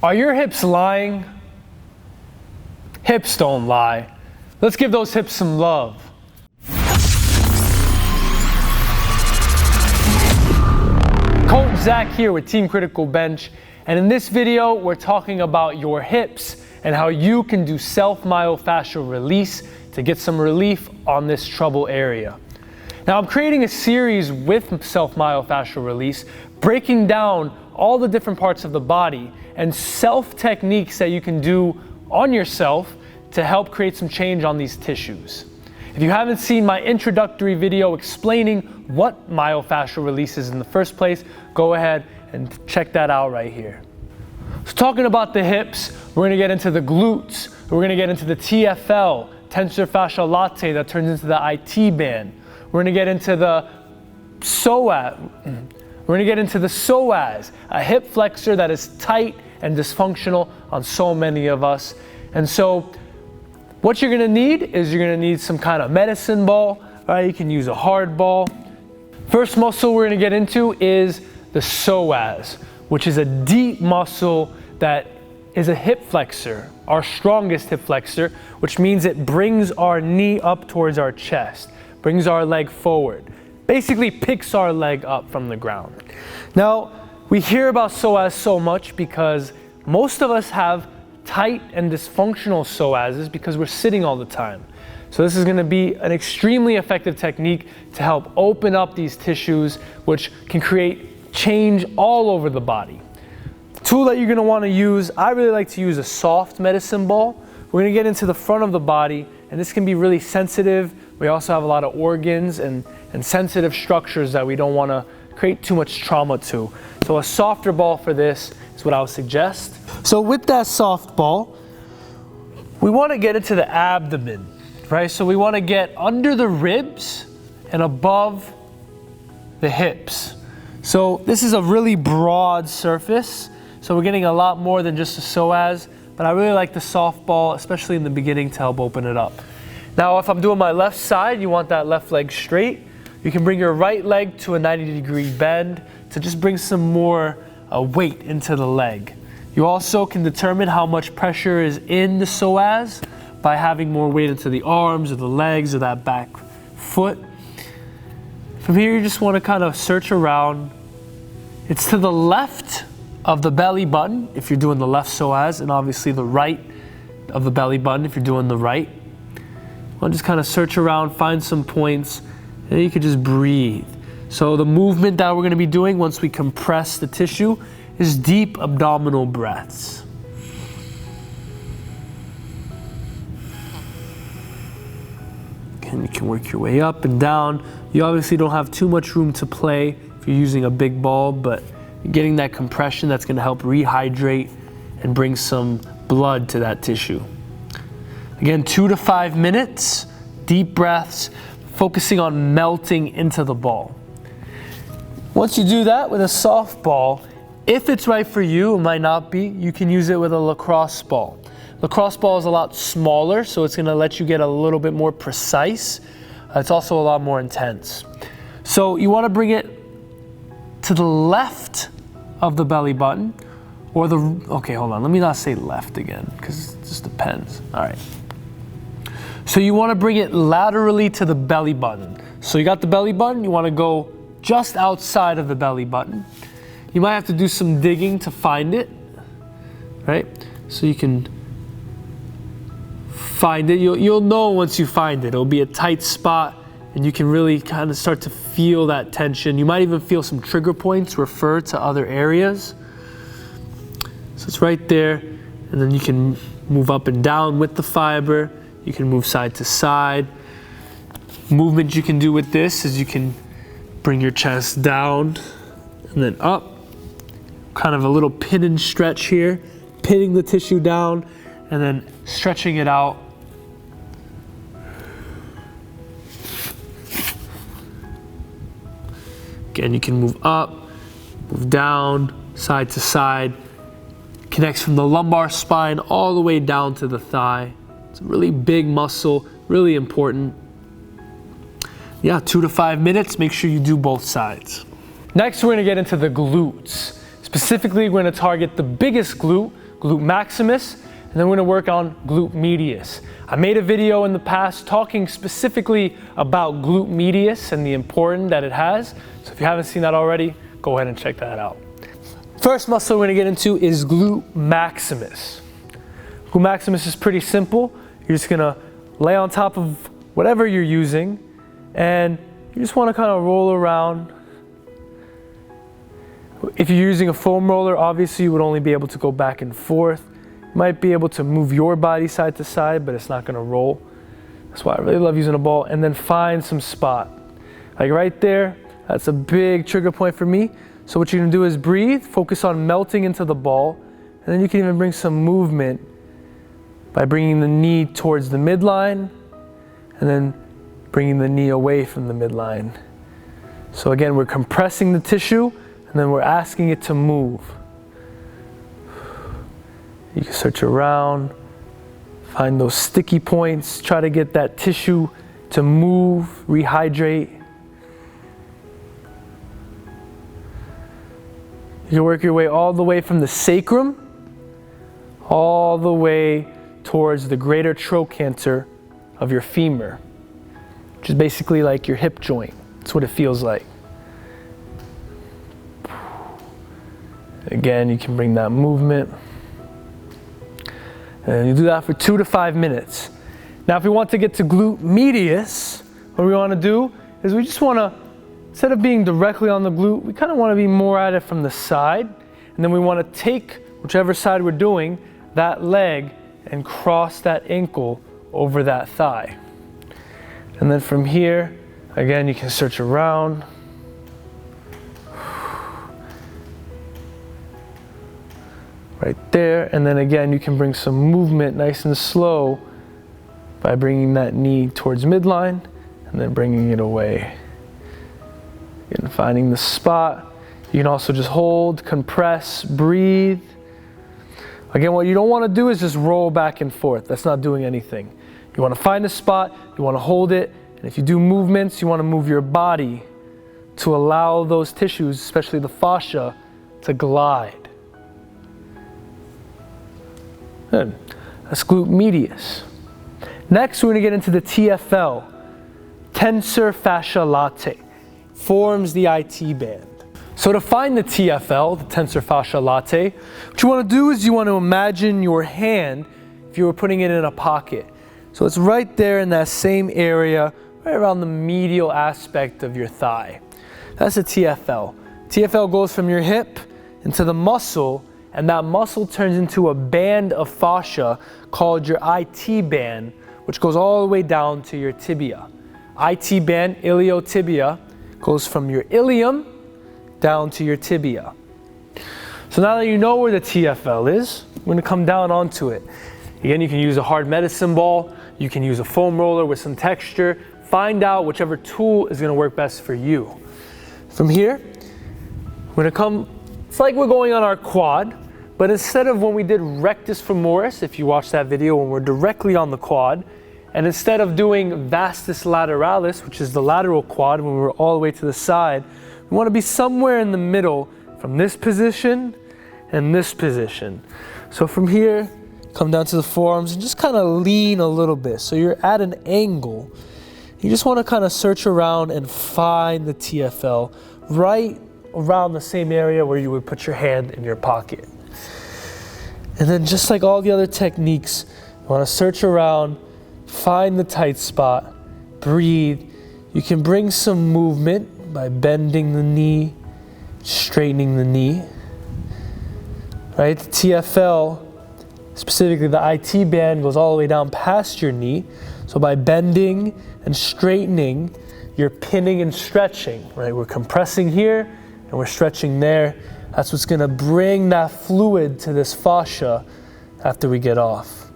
Are your hips lying? Hips don't lie. Let's give those hips some love. Coach Zach here with Team Criticalbench, and in this video we're talking about your hips and how you can do self-myofascial release to get some relief on this trouble area. Now I'm creating a series with self-myofascial release, breaking down all the different parts of the body and self-techniques that you can do on yourself to help create some change on these tissues. If you haven't seen my introductory video explaining what myofascial release is in the first place, go ahead and check that out right here. So talking about the hips, we're going to get into the glutes, we're going to get into the TFL, tensor fascial latte, that turns into the IT band. We're going to get into the Psoas. We're going to get into the Psoas, a hip flexor that is tight and dysfunctional on so many of us. And so what you're going to need is you're going to need some kind of medicine ball, right? You can use a hard ball. First muscle we're going to get into is the Psoas, which is a deep muscle that is a hip flexor, our strongest hip flexor, which means it brings our knee up towards our chest, brings our leg forward, basically picks our leg up from the ground. Now, we hear about Psoas so much because most of us have tight and dysfunctional psoases because we're sitting all the time. So this is going to be an extremely effective technique to help open up these tissues, which can create change all over the body. The tool that you're going to want to use, I really like to use a soft medicine ball. We're going to get into the front of the body, and this can be really sensitive. We also have a lot of organs and sensitive structures that we don't want to create too much trauma to. So a softer ball for this is what I would suggest. So with that soft ball, we want to get into the abdomen, right? So we want to get under the ribs and above the hips. So this is a really broad surface. So we're getting a lot more than just the psoas, but I really like the soft ball, especially in the beginning, to help open it up. Now, if I'm doing my left side, you want that left leg straight. You can bring your right leg to a 90-degree bend to just bring some more weight into the leg. You also can determine how much pressure is in the psoas by having more weight into the arms or the legs or that back foot. From here, you just want to kind of search around. It's to the left of the belly button if you're doing the left psoas, and obviously the right of the belly button if you're doing the right. I'll just kind of search around, find some points, and you can just breathe. So the movement that we're going to be doing once we compress the tissue is deep abdominal breaths. And you can work your way up and down. You obviously don't have too much room to play if you're using a big ball, but you're getting that compression that's going to help rehydrate and bring some blood to that tissue. Again, 2 to 5 minutes, deep breaths, focusing on melting into the ball. Once you do that with a soft ball, if it's right for you, it might not be, you can use it with a lacrosse ball. Lacrosse ball is a lot smaller, so it's going to let you get a little bit more precise. It's also a lot more intense. So you want to bring it to the left of the belly button, or okay, hold on, let me not say left again, because it just depends. All right. So you want to bring it laterally to the belly button. So you got the belly button, you want to go just outside of the belly button. You might have to do some digging to find it, right? So you can find it. You'll know once you find it. It'll be a tight spot, and you can really kind of start to feel that tension. You might even feel some trigger points refer to other areas. So it's right there, and then you can move up and down with the fiber. You can move side to side. Movement you can do with this is you can bring your chest down and then up. Kind of a little pin and stretch here, pinning the tissue down and then stretching it out. Again, you can move up, move down, side to side. Connects from the lumbar spine all the way down to the thigh. It's a really big muscle, really important. Yeah, 2 to 5 minutes, make sure you do both sides. Next, we're gonna get into the glutes. Specifically, we're gonna target the biggest glute, glute maximus, and then we're gonna work on glute medius. I made a video in the past talking specifically about glute medius and the importance that it has. So if you haven't seen that already, go ahead and check that out. First muscle we're gonna get into is glute maximus. Glute maximus is pretty simple. You're just gonna lay on top of whatever you're using, and you just wanna kind of roll around. If you're using a foam roller, obviously you would only be able to go back and forth. You might be able to move your body side to side, but it's not gonna roll. That's why I really love using a ball. And then find some spot. Like right there, that's a big trigger point for me. So what you're gonna do is breathe, focus on melting into the ball, and then you can even bring some movement by bringing the knee towards the midline, and then bringing the knee away from the midline. So again, we're compressing the tissue, and then we're asking it to move. You can search around, find those sticky points, try to get that tissue to move, rehydrate. You can work your way all the way from the sacrum, all the way towards the greater trochanter of your femur, which is basically like your hip joint. That's what it feels like. Again, you can bring that movement. And you do that for 2 to 5 minutes. Now, if we want to get to glute medius, what we want to do is we just want to, instead of being directly on the glute, we kind of want to be more at it from the side. And then we want to take whichever side we're doing, that leg, and cross that ankle over that thigh. And then from here, again, you can search around. Right there, and then again you can bring some movement nice and slow by bringing that knee towards midline and then bringing it away. Again, finding the spot. You can also just hold, compress, breathe. Again, what you don't want to do is just roll back and forth. That's not doing anything. You want to find a spot, you want to hold it, and if you do movements, you want to move your body to allow those tissues, especially the fascia, to glide. Good. That's glute medius. Next, we're going to get into the TFL, tensor fascia latae. Forms the IT band. So to find the TFL, the tensor fascia latae, what you want to do is you want to imagine your hand if you were putting it in a pocket. So it's right there in that same area, right around the medial aspect of your thigh. That's the TFL. TFL goes from your hip into the muscle, and that muscle turns into a band of fascia called your IT band, which goes all the way down to your tibia. IT band, iliotibia, goes from your ilium down to your tibia. So now that you know where the TFL is, we're going to come down onto it. Again, you can use a hard medicine ball, you can use a foam roller with some texture. Find out whichever tool is going to work best for you. From here, we're going to come, it's like we're going on our quad, but instead of when we did rectus femoris, if you watch that video when we're directly on the quad, and instead of doing vastus lateralis, which is the lateral quad when we're all the way to the side, we want to be somewhere in the middle from this position and this position. So from here, come down to the forearms and just kind of lean a little bit. So you're at an angle. You just want to kind of search around and find the TFL right around the same area where you would put your hand in your pocket. And then just like all the other techniques, you want to search around, find the tight spot, breathe. You can bring some movement by bending the knee, straightening the knee. Right? The TFL, specifically the IT band, goes all the way down past your knee. So by bending and straightening, you're pinning and stretching. Right? We're compressing here and we're stretching there. That's what's going to bring that fluid to this fascia after we get off.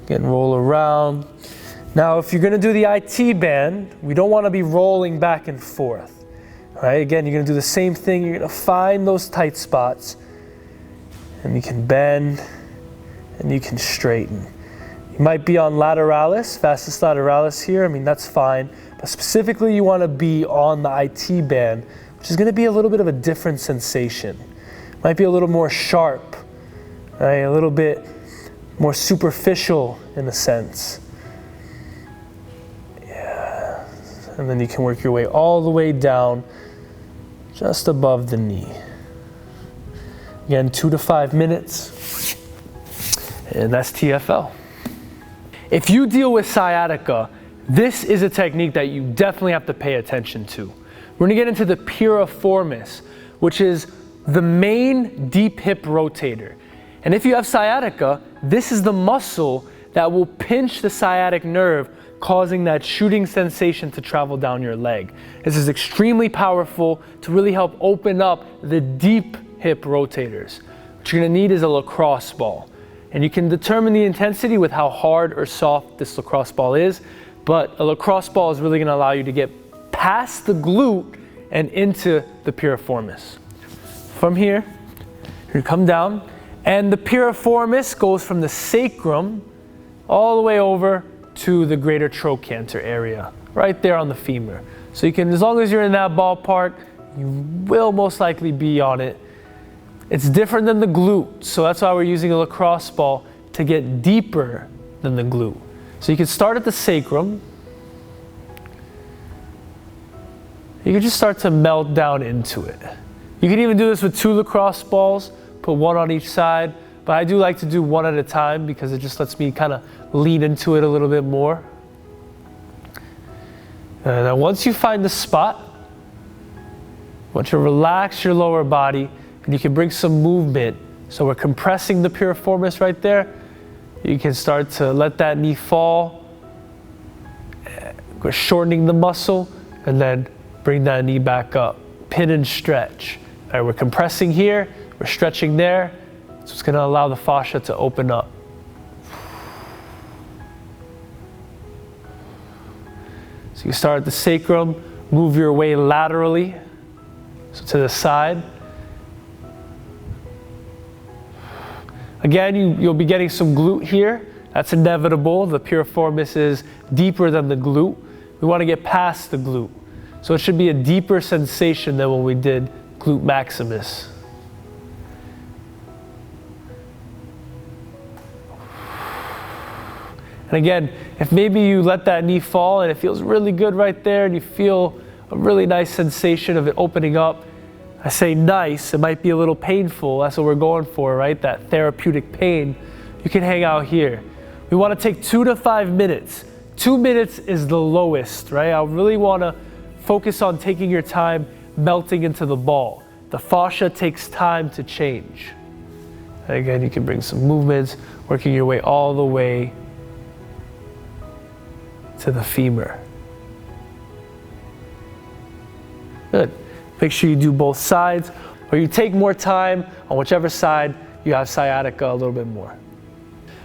Again, roll around. Now, if you're going to do the IT band, we don't want to be rolling back and forth. All right? Again, you're going to do the same thing. You're going to find those tight spots, and you can bend, and you can straighten. You might be on lateralis, vastus lateralis here. I mean, that's fine. But specifically, you want to be on the IT band, which is going to be a little bit of a different sensation. Might be a little more sharp, right? A little bit more superficial in a sense. Yeah. And then you can work your way all the way down just above the knee. Again, 2 to 5 minutes. And that's TFL. If you deal with sciatica, this is a technique that you definitely have to pay attention to. We're gonna get into the Piriformis, which is the main deep hip rotator. And if you have sciatica, this is the muscle that will pinch the sciatic nerve, causing that shooting sensation to travel down your leg. This is extremely powerful to really help open up the deep hip rotators. What you're gonna need is a lacrosse ball. And you can determine the intensity with how hard or soft this lacrosse ball is, but a lacrosse ball is really gonna allow you to get past the glute and into the piriformis. From here, you come down, and the piriformis goes from the sacrum all the way over to the greater trochanter area, right there on the femur. So you can, as long as you're in that ballpark, you will most likely be on it. It's different than the glute, so that's why we're using a lacrosse ball to get deeper than the glute. So you can start at the sacrum. You can just start to melt down into it. You can even do this with 2 lacrosse balls, put 1 on each side, but I do like to do 1 at a time because it just lets me kind of lean into it a little bit more. And then once you find the spot, I want you to relax your lower body, and you can bring some movement. So we're compressing the piriformis right there. You can start to let that knee fall. We're shortening the muscle, and then bring that knee back up. Pin and stretch. All right, we're compressing here, we're stretching there. So it's gonna allow the fascia to open up. So you start at the sacrum, move your way laterally, so to the side. Again, you'll be getting some glute here. That's inevitable. The piriformis is deeper than the glute. We want to get past the glute. So it should be a deeper sensation than when we did glute maximus. And again, if maybe you let that knee fall and it feels really good right there and you feel a really nice sensation of it opening up, I say nice, it might be a little painful. That's what we're going for, right? That therapeutic pain. You can hang out here. We want to take 2 to 5 minutes. 2 minutes is the lowest, right? I really want to focus on taking your time melting into the ball. The fascia takes time to change. And again, you can bring some movements, working your way all the way to the femur. Good. Make sure you do both sides, or you take more time on whichever side you have sciatica a little bit more.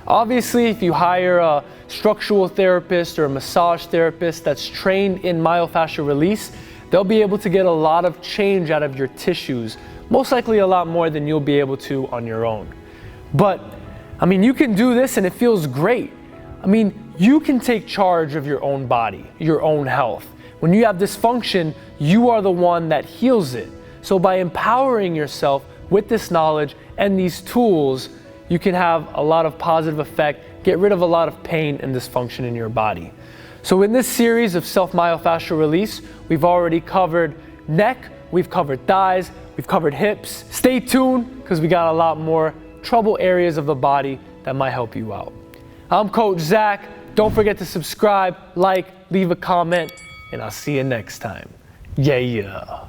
Obviously, if you hire a structural therapist or a massage therapist that's trained in myofascial release, they'll be able to get a lot of change out of your tissues, most likely a lot more than you'll be able to on your own. But, I mean, you can do this and it feels great. I mean, you can take charge of your own body, your own health. When you have dysfunction, you are the one that heals it. So by empowering yourself with this knowledge and these tools, you can have a lot of positive effect, get rid of a lot of pain and dysfunction in your body. So in this series of self-myofascial release, we've already covered neck, we've covered thighs, we've covered hips. Stay tuned, because we got a lot more trouble areas of the body that might help you out. I'm Coach Zach. Don't forget to subscribe, like, leave a comment, and I'll see you next time. Yeah.